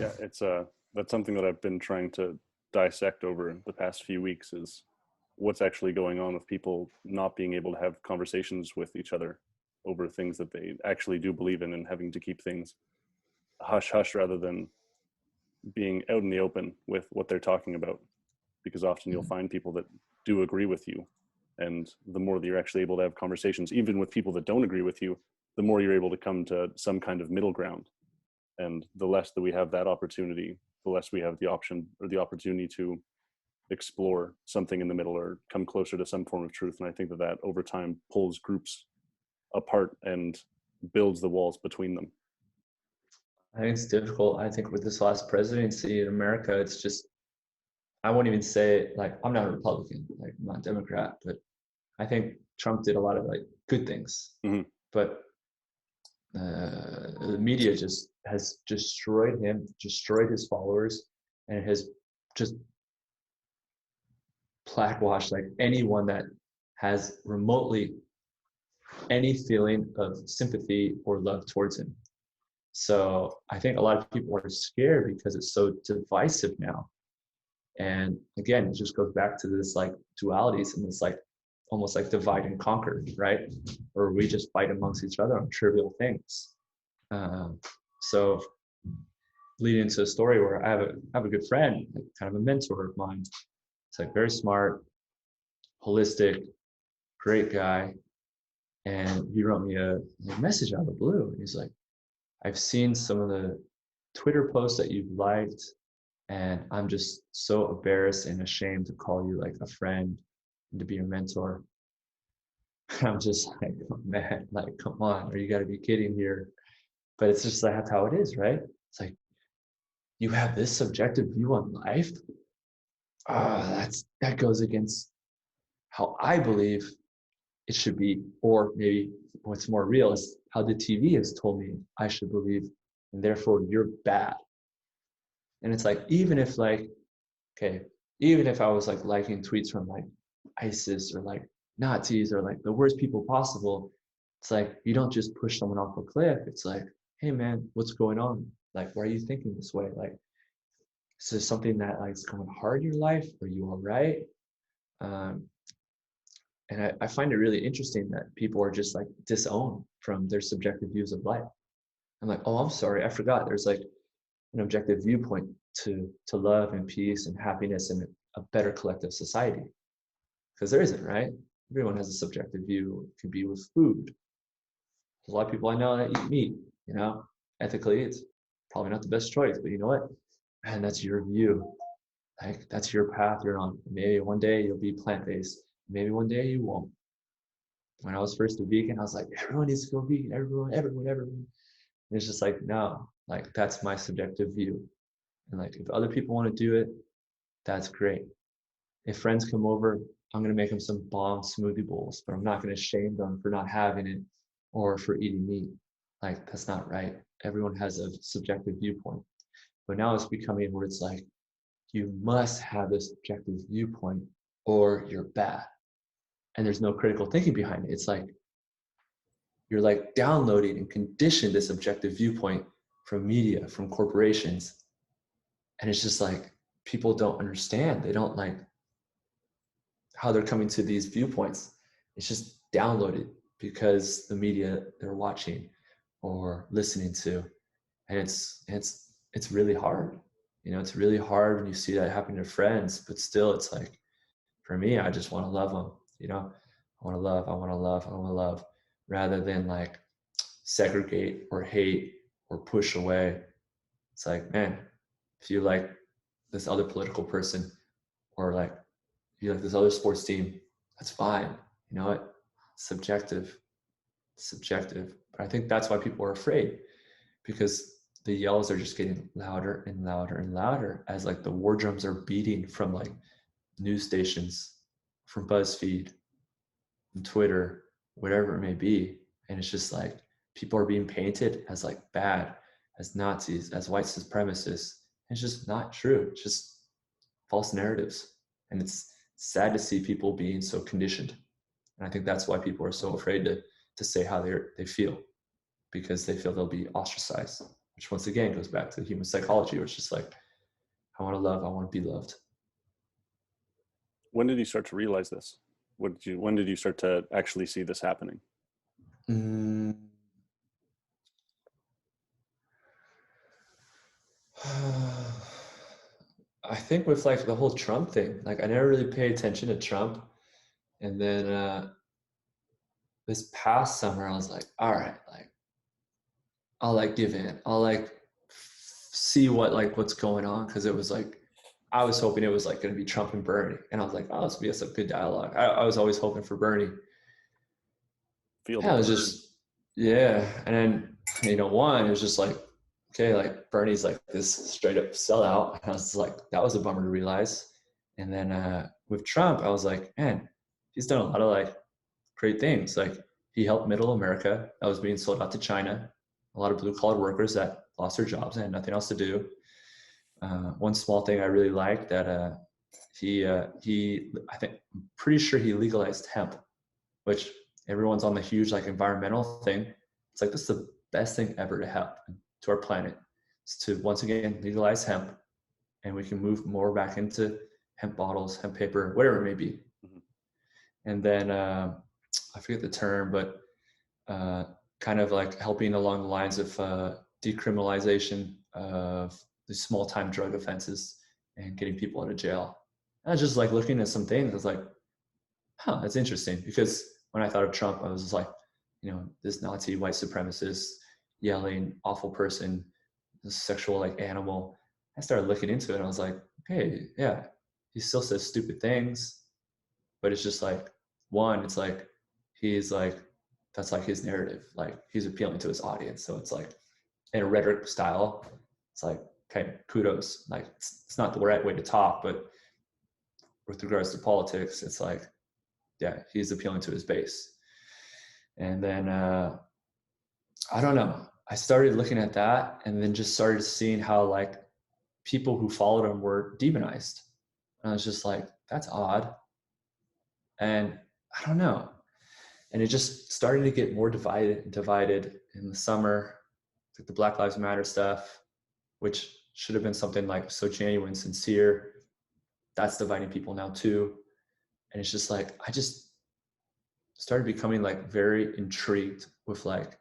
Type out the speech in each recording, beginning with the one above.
Yeah, that's something that I've been trying to dissect over the past few weeks is what's actually going on with people not being able to have conversations with each other over things that they actually do believe in, and having to keep things hush hush rather than being out in the open with what they're talking about, because often you'll find people that do agree with you, and the more that you're actually able to have conversations even with people that don't agree with you, the more you're able to come to some kind of middle ground. And the less that we have that opportunity, the less we have the option or the opportunity to explore something in the middle or come closer to some form of truth. And I think that that over time pulls groups apart and builds the walls between them. I think it's difficult. I think with this last presidency in America, it's just, I won't even say, like, I'm not a Republican, like I'm not a Democrat, but I think Trump did a lot of like good things. Mm-hmm. But the media just has destroyed him, destroyed his followers, and it has just blackwashed like anyone that has remotely any feeling of sympathy or love towards him. So I think a lot of people are scared because it's so divisive now. And again, it just goes back to this like dualities and this like almost like divide and conquer, right? Or we just fight amongst each other on trivial things. So leading into a story where I have a good friend, like kind of a mentor of mine. It's like very smart, holistic, great guy. And he wrote me a message out of the blue. And he's like, I've seen some of the Twitter posts that you've liked, and I'm just so embarrassed and ashamed to call you like a friend and to be your mentor. And I'm just like, oh, man, like, come on, or you got to be kidding here. But it's just like, that's how it is, right? It's like, you have this subjective view on life. That goes against how I believe it should be, or maybe what's more real is how the TV has told me I should believe, and therefore you're bad. And it's like, even if like, okay, even if I was like liking tweets from like ISIS or like Nazis or like the worst people possible, it's like, you don't just push someone off a cliff. It's like, hey man, what's going on? Like, why are you thinking this way? Like, is there something that like is going hard in your life? Are you all right? And I find it really interesting that people are just like disowned from their subjective views of life. I'm like, oh, I'm sorry, I forgot. There's like an objective viewpoint to love and peace and happiness and a better collective society. Because there isn't, right? Everyone has a subjective view. It could be with food. There's a lot of people I know that eat meat, you know, ethically, it's probably not the best choice, but you know what? Man, that's your view. Like, that's your path you're on. Maybe one day you'll be plant-based. Maybe one day you won't. When I was first a vegan, I was like, everyone needs to go vegan, everyone. And it's just like, no, like that's my subjective view. And like, if other people want to do it, that's great. If friends come over, I'm going to make them some bomb smoothie bowls, but I'm not going to shame them for not having it or for eating meat. Like, that's not right. Everyone has a subjective viewpoint. But now it's becoming where it's like, you must have this objective viewpoint or you're bad. And there's no critical thinking behind it. It's like, you're like downloading and conditioned this objective viewpoint from media, from corporations. And it's just like, people don't understand. They don't like how they're coming to these viewpoints. It's just downloaded because the media they're watching or listening to. And it's really hard. You know, it's really hard when you see that happen to friends, but still it's like, for me, I just want to love them. You know, I want to love, rather than like segregate or hate or push away. It's like, man, if you like this other political person, or like if you like this other sports team, that's fine. You know what? Subjective. But I think that's why people are afraid, because the yells are just getting louder and louder and louder as like the war drums are beating from like news stations, from BuzzFeed, from Twitter, whatever it may be. And it's just like, people are being painted as like bad, as Nazis, as white supremacists. And it's just not true. It's just false narratives. And it's sad to see people being so conditioned. And I think that's why people are so afraid to say how they feel, because they feel they'll be ostracized, which once again goes back to human psychology, where it's just like, I want to love, I want to be loved. When did you start to realize this? When did you start to actually see this happening? Mm. I think with like the whole Trump thing, like I never really paid attention to Trump. And then this past summer, I was like, all right, like I'll like give in. I'll like see what's going on. Cause it was like, I was hoping it was like going to be Trump and Bernie. And I was like, oh, this will be some good dialogue. I was always hoping for Bernie. Feel the Yeah, it was burn. just, yeah. And then, one, it was just like, okay, like Bernie's like this straight up sellout. And I was like, that was a bummer to realize. And then with Trump, I was like, man, he's done a lot of like great things. Like he helped middle America that was being sold out to China, a lot of blue collar workers that lost their jobs and had nothing else to do. One small thing I really liked that I think, I'm pretty sure he legalized hemp, which everyone's on the huge like environmental thing. It's like, this is the best thing ever to help to our planet. It's to once again legalize hemp, and we can move more back into hemp bottles, hemp paper, whatever it may be. Mm-hmm. And then I forget the term, but kind of like helping along the lines of decriminalization of the small time drug offenses and getting people out of jail. And I was just like looking at some things. I was like, huh, that's interesting. Because when I thought of Trump, I was just like, this Nazi white supremacist, yelling, awful person, this sexual like animal. I started looking into it and I was like, okay, yeah, he still says stupid things, but it's just like, one, it's like, he's like, that's like his narrative. Like he's appealing to his audience. So it's like in a rhetoric style, it's like, okay, kudos. Like it's not the right way to talk, but with regards to politics, it's like, yeah, he's appealing to his base. And then I don't know. I started looking at that and then just started seeing how like people who followed him were demonized. And I was just like, that's odd. And I don't know. And it just started to get more divided in the summer, like the Black Lives Matter stuff, which should have been something like so genuine, sincere. That's dividing people now too. And it's just like, I just started becoming like very intrigued with like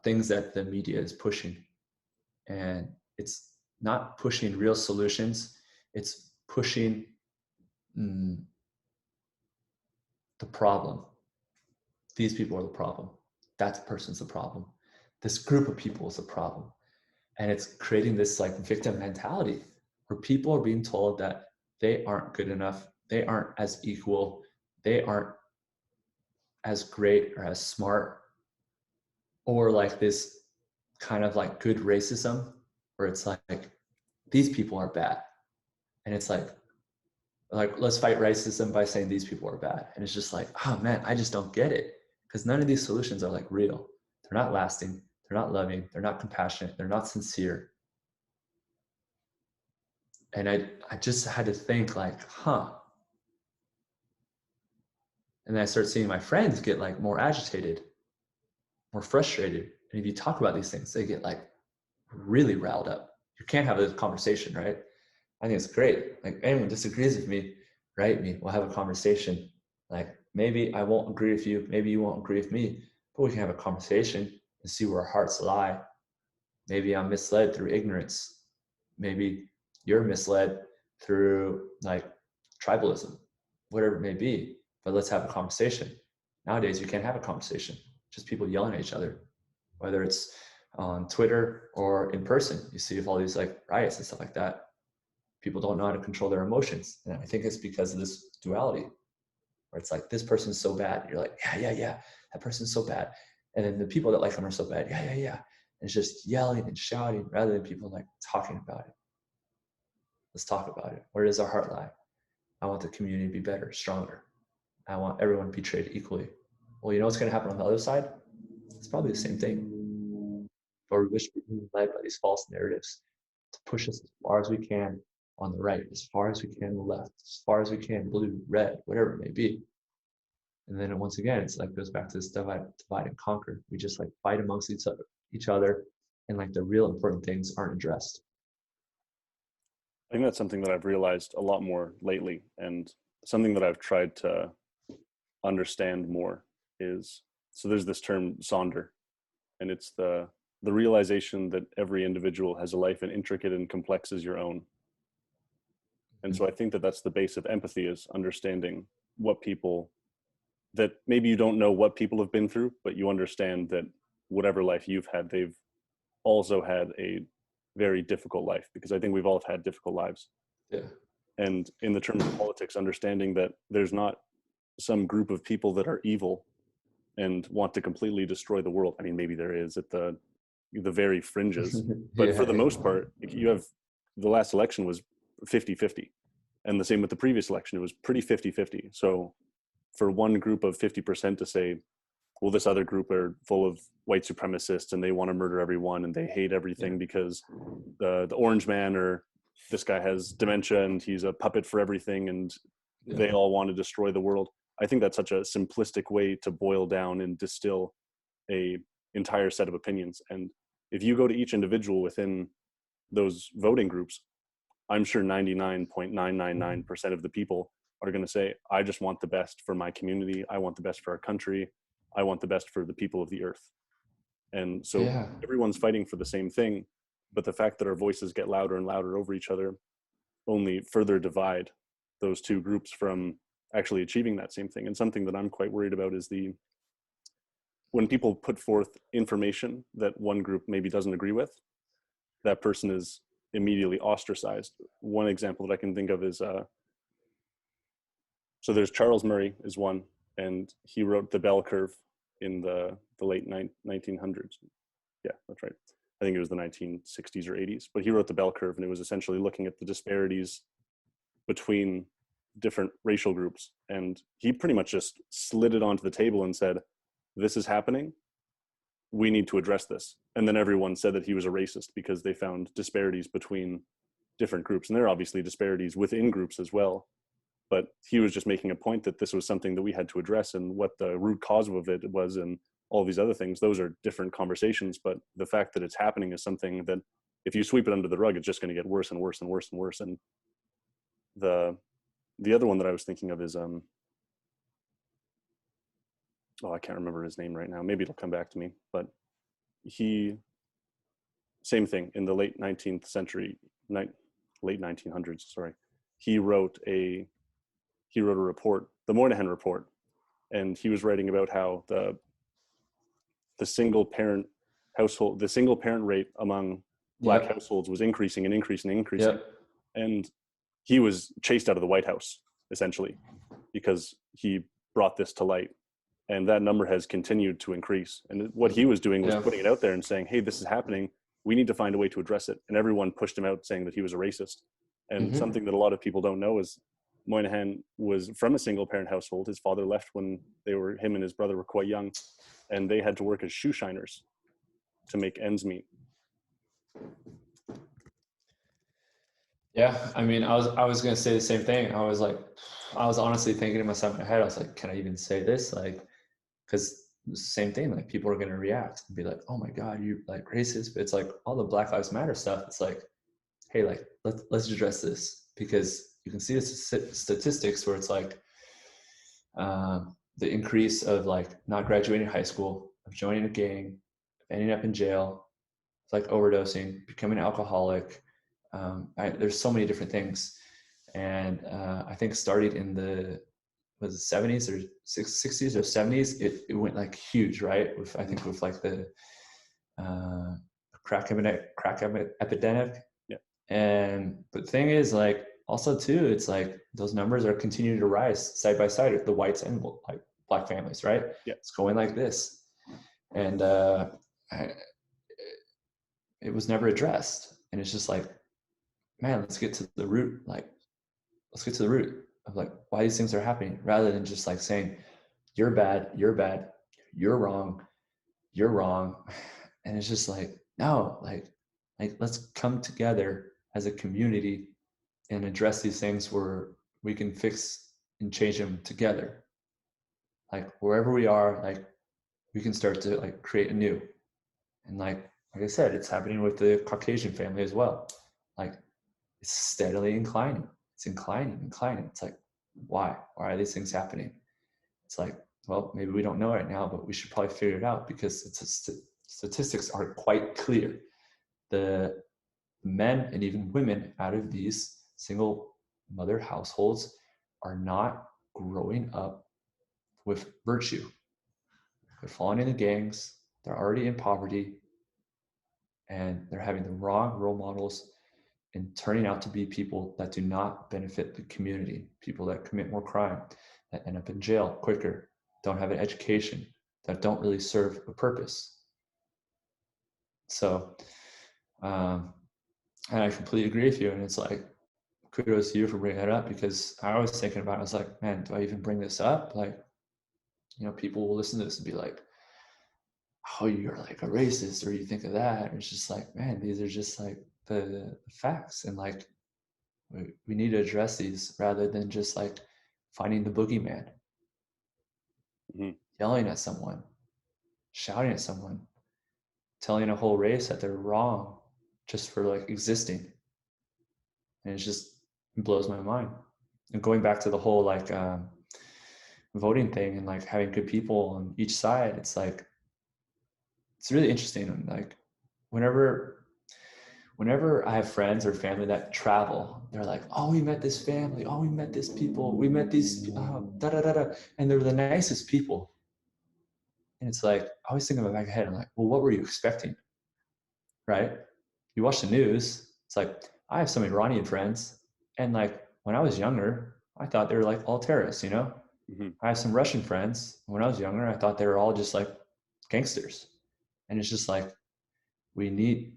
things that the media is pushing. And it's not pushing real solutions. It's pushing the problem. These people are the problem. That person's the problem. This group of people is the problem. And it's creating this like victim mentality where people are being told that they aren't good enough. They aren't as equal. They aren't as great or as smart, or like this kind of like good racism where it's like these people are bad. And it's like let's fight racism by saying these people are bad. And it's just like, oh man, I just don't get it, because none of these solutions are like real. They're not lasting. They're not loving. They're not compassionate. They're not sincere. And I just had to think like, huh. And then I started seeing my friends get like more agitated, more frustrated. And if you talk about these things, they get like really riled up. You can't have this conversation, right? I think it's great. Like anyone disagrees with me, write me. We'll have a conversation. Like maybe I won't agree with you. Maybe you won't agree with me, but we can have a conversation and see where our hearts lie. Maybe I'm misled through ignorance. Maybe you're misled through like tribalism, whatever it may be. But let's have a conversation. Nowadays, you can't have a conversation. Just people yelling at each other, whether it's on Twitter or in person. You see all these like riots and stuff like that. People don't know how to control their emotions. And I think it's because of this duality where it's like, this person's so bad. You're like, yeah, that person's so bad. And then the people that like them are so bad. Yeah. And it's just yelling and shouting rather than people like talking about it. Let's talk about it. Where does our heart lie? I want the community to be better, stronger. I want everyone to be treated equally. Well, you know what's going to happen on the other side? It's probably the same thing. Or we wish we were led by these false narratives to push us as far as we can on the right, as far as we can on the left, as far as we can, blue, red, whatever it may be. And then once again, it's like goes back to this divide and conquer. We just like fight amongst each other. and like the real important things aren't addressed. I think that's something that I've realized a lot more lately, and something that I've tried to understand more is, so there's this term Sonder, and it's the realization that every individual has a life as intricate and complex as your own. And so I think that that's the base of empathy, is understanding what people, that maybe you don't know what people have been through, but you understand that whatever life you've had, they've also had a very difficult life, because I think we've all had difficult lives. Yeah. And in the terms of politics, understanding that there's not some group of people that are evil and want to completely destroy the world. I mean, maybe there is at the very fringes, but for Yeah. the most part, you have, the last election was 50-50, and the same with the previous election, it was pretty 50-50. So for one group of 50% to say, well, this other group are full of white supremacists and they want to murder everyone and they hate everything because the orange man, or this guy has dementia and he's a puppet for everything, and they all want to destroy the world. I think that's such a simplistic way to boil down and distill a entire set of opinions. And if you go to each individual within those voting groups, I'm sure 99.999% of the people are going to say, I just want the best for my community. I want the best for our country. I want the best for the people of the earth. And so Yeah. everyone's fighting for the same thing, but the fact that our voices get louder and louder over each other only further divide those two groups from actually achieving that same thing. And something that I'm quite worried about is when people put forth information that one group maybe doesn't agree with, that person is immediately ostracized. One example that I can think of is, so there's Charles Murray is one, and he wrote The Bell Curve in the late 1900s. Yeah, that's right. I think it was the 1960s or 80s, but he wrote The Bell Curve, and it was essentially looking at the disparities between different racial groups. And he pretty much just slid it onto the table and said, this is happening, we need to address this. And then everyone said that he was a racist because they found disparities between different groups. And there are obviously disparities within groups as well. But he was just making a point that this was something that we had to address, and what the root cause of it was, and all these other things, those are different conversations. But the fact that it's happening is something that if you sweep it under the rug, it's just going to get worse and worse and worse and worse. And the other one that I was thinking of is, I can't remember his name right now. Maybe it'll come back to me. But he, same thing, in the late 19th century, late 1900s, sorry, he wrote a report, the Moynihan Report, and he was writing about how the single parent household, the single parent rate among Black households was increasing and increasing and increasing. And he was chased out of the White House, essentially, because he brought this to light. And that number has continued to increase. And what he was doing was putting it out there and saying, hey, this is happening. We need to find a way to address it. And everyone pushed him out, saying that he was a racist. And something that a lot of people don't know is Moynihan was from a single parent household. His father left when him and his brother were quite young, and they had to work as shoe shiners to make ends meet. Yeah, I mean, I was gonna say the same thing. I was honestly thinking to myself in my head, I was like, can I even say this? Like, because same thing, like people are gonna react and be like, oh my God, you like racist. But it's like all the Black Lives Matter stuff. It's like, hey, like let's address this, because you can see the statistics where it's like the increase of like not graduating high school, of joining a gang, of ending up in jail, like overdosing, becoming an alcoholic. There's so many different things. And I think started in the 70s or 60s or 70s, it went like huge, right? I think with like the crack epidemic. Yeah. But the thing is, like, also too, it's like those numbers are continuing to rise side by side with the whites and like Black families, right? Yeah. It's going like this. And it was never addressed. And it's just like, man, let's get to the root. Like, let's get to the root of like why these things are happening, rather than just like saying, you're bad, you're wrong, you're wrong. And it's just like, no, like let's come together as a community and address these things where we can fix and change them together. Like wherever we are, like we can start to like create anew. And like like I said, it's happening with the Caucasian family as well. Like it's steadily inclining. It's inclining. It's like, why? Why are these things happening? It's like, well, maybe we don't know right now, but we should probably figure it out because statistics are quite clear. The men and even women out of these single mother households are not growing up with virtue. They're falling into gangs. They're already in poverty, and they're having the wrong role models and turning out to be people that do not benefit the community, people that commit more crime, that end up in jail quicker, don't have an education, that don't really serve a purpose. So, and I completely agree with you. And it's like, kudos to you for bringing that up, because I was thinking about it. I was like, man, do I even bring this up? Like, people will listen to this and be like, oh, you're like a racist, or you think of that. And it's just like, man, these are just like the facts. And like, we need to address these rather than just like finding the boogeyman, Mm-hmm. yelling at someone, shouting at someone, telling a whole race that they're wrong just for like existing. And it blows my mind. And going back to the whole like voting thing and like having good people on each side, it's like, it's really interesting. And like whenever I have friends or family that travel, they're like, oh, we met this family, oh, we met this people, we met these da da da da, and they're the nicest people. And it's like, I always think in my back of my head, I'm like, well, what were you expecting? Right? You watch the news, it's like, I have some Iranian friends, and like when I was younger, I thought they were like all terrorists, Mm-hmm. I have some Russian friends. When I was younger, I thought they were all just like gangsters. And it's just like, we need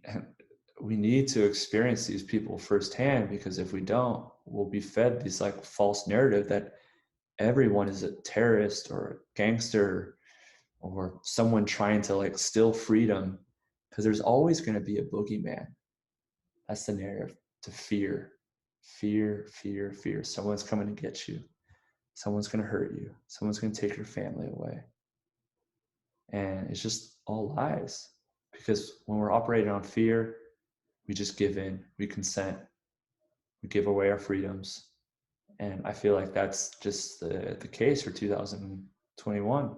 to experience these people firsthand, because if we don't, we'll be fed these like false narrative that everyone is a terrorist or a gangster or someone trying to like steal freedom, because there's always going to be a boogeyman. That's the narrative. To fear, fear. Someone's coming to get you. Someone's going to hurt you. Someone's going to take your family away. And it's just all lies, because when we're operating on fear, we just give in, we consent, we give away our freedoms. And I feel like that's just the case for 2021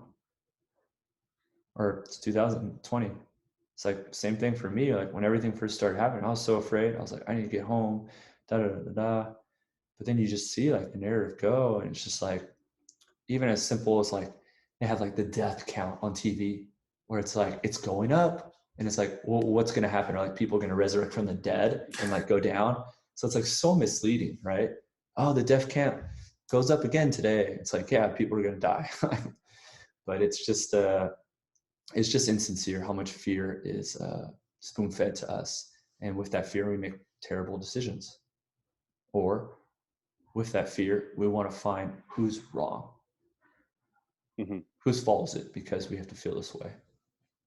or 2020. It's like same thing for me. Like when everything first started happening, I was so afraid. I was like, I need to get home, da da da da. But then you just see like the narrative go, and it's just like, even as simple as like they have like the death count on TV, where it's like it's going up, and it's like, well, what's going to happen? Are like people going to resurrect from the dead and like go down? So it's like so misleading, right? Oh, the death count goes up again today. It's like, yeah, people are going to die. But it's just insincere how much fear is spoon fed to us, and with that fear, we make terrible decisions. Or with that fear, we want to find who's wrong. Mm-hmm. Whose fault is it because we have to feel this way?